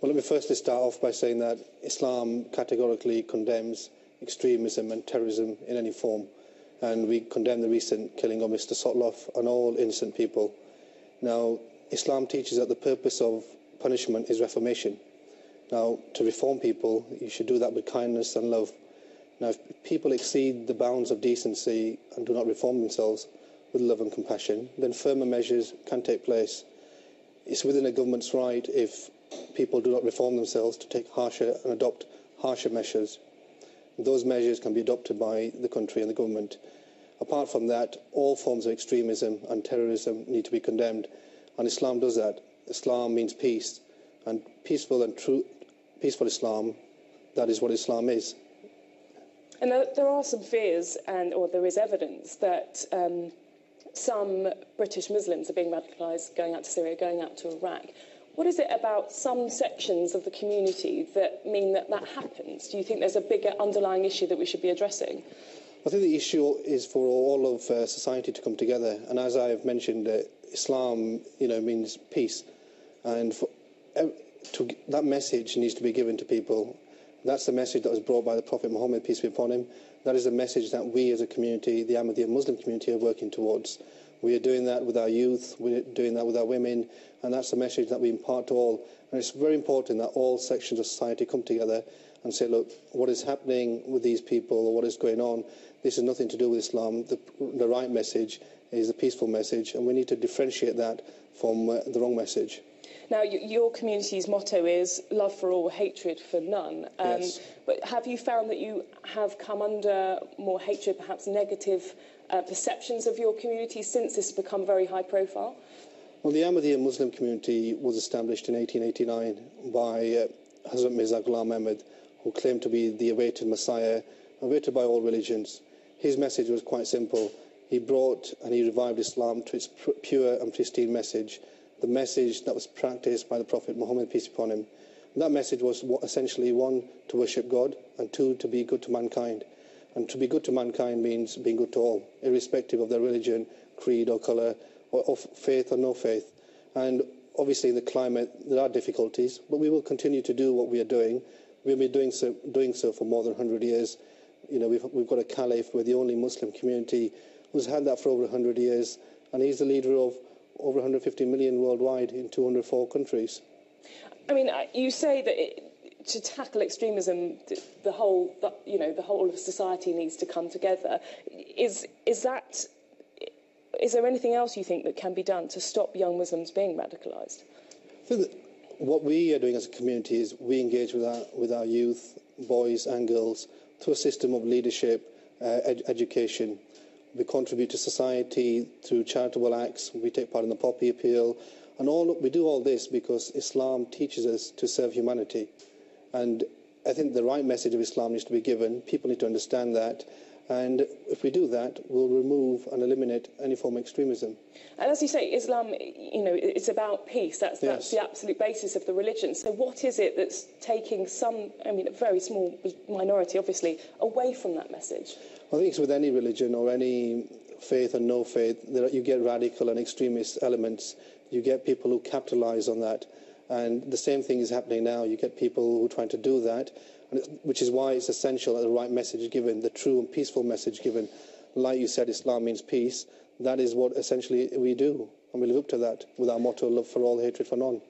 Well, let me firstly start off by saying that Islam categorically condemns extremism and terrorism in any form, and we condemn the recent killing of Mr. Sotloff and all innocent people. Now, Islam teaches that the purpose of punishment is reformation. Now, to reform people, you should do that with kindness and love. Now, if people exceed the bounds of decency and do not reform themselves with love and compassion, then firmer measures can take place. It's within a government's right, if people do not reform themselves, to take harsher and adopt harsher measures. Those measures can be adopted by the country and the government. Apart from that, all forms of extremism and terrorism need to be condemned, and Islam does that. Islam means peace, and peaceful Islam, that is what Islam is. And there are some fears, or there is evidence that some British Muslims are being radicalised, going out to Syria, going out to Iraq. What is it about some sections of the community that mean that that happens? Do you think there's a bigger underlying issue that we should be addressing? I think the issue is for all of society to come together. And as I've mentioned, Islam, means peace. And that message needs to be given to people. That's the message that was brought by the Prophet Muhammad, peace be upon him. That is a message that we as a community, the Ahmadiyya Muslim community, are working towards. We are doing that with our youth, we're doing that with our women, and that's the message that we impart to all. And it's very important that all sections of society come together and say, look, what is happening with these people, or what is going on, this has nothing to do with Islam. The right message is the peaceful message, and we need to differentiate that from the wrong message. Now, your community's motto is love for all, hatred for none. Yes. But have you found that you have come under more hatred, perhaps negative perceptions of your community since this has become very high profile? Well, the Ahmadiyya Muslim community was established in 1889 by Hazrat Mirza Ghulam Ahmad, who claimed to be the awaited Messiah, awaited by all religions. His message was quite simple. He brought and he revived Islam to its pure and pristine message, the message that was practiced by the Prophet Muhammad, peace be upon him. And that message was essentially, one, to worship God, and two, to be good to mankind. And to be good to mankind means being good to all, irrespective of their religion, creed or colour, or of faith or no faith. And obviously in the climate there are difficulties, but we will continue to do what we are doing. We've been doing so for more than 100 years. We've got a caliph. We're the only Muslim community who's had that for over 100 years, and he's the leader of over 150 million worldwide in 204 countries. I mean, you say that to tackle extremism, the whole of society needs to come together. Is there anything else you think that can be done to stop young Muslims being radicalised? I think that what we are doing as a community is we engage with our youth, boys and girls, through a system of leadership, education. We contribute to society through charitable acts. We take part in the Poppy Appeal. And we do all this because Islam teaches us to serve humanity. And I think the right message of Islam needs to be given. People need to understand that. And if we do that, we'll remove and eliminate any form of extremism. And as you say, Islam, it's about peace. That's the absolute basis of the religion. So what is it that's taking a very small minority, obviously, away from that message? I think it's with any religion or any faith and no faith, you get radical and extremist elements. You get people who capitalise on that. And the same thing is happening now. You get people who are trying to do that, which is why it's essential that the right message is given, the true and peaceful message given. Like you said, Islam means peace. That is what essentially we do. And we live up to that with our motto, love for all, hatred for none.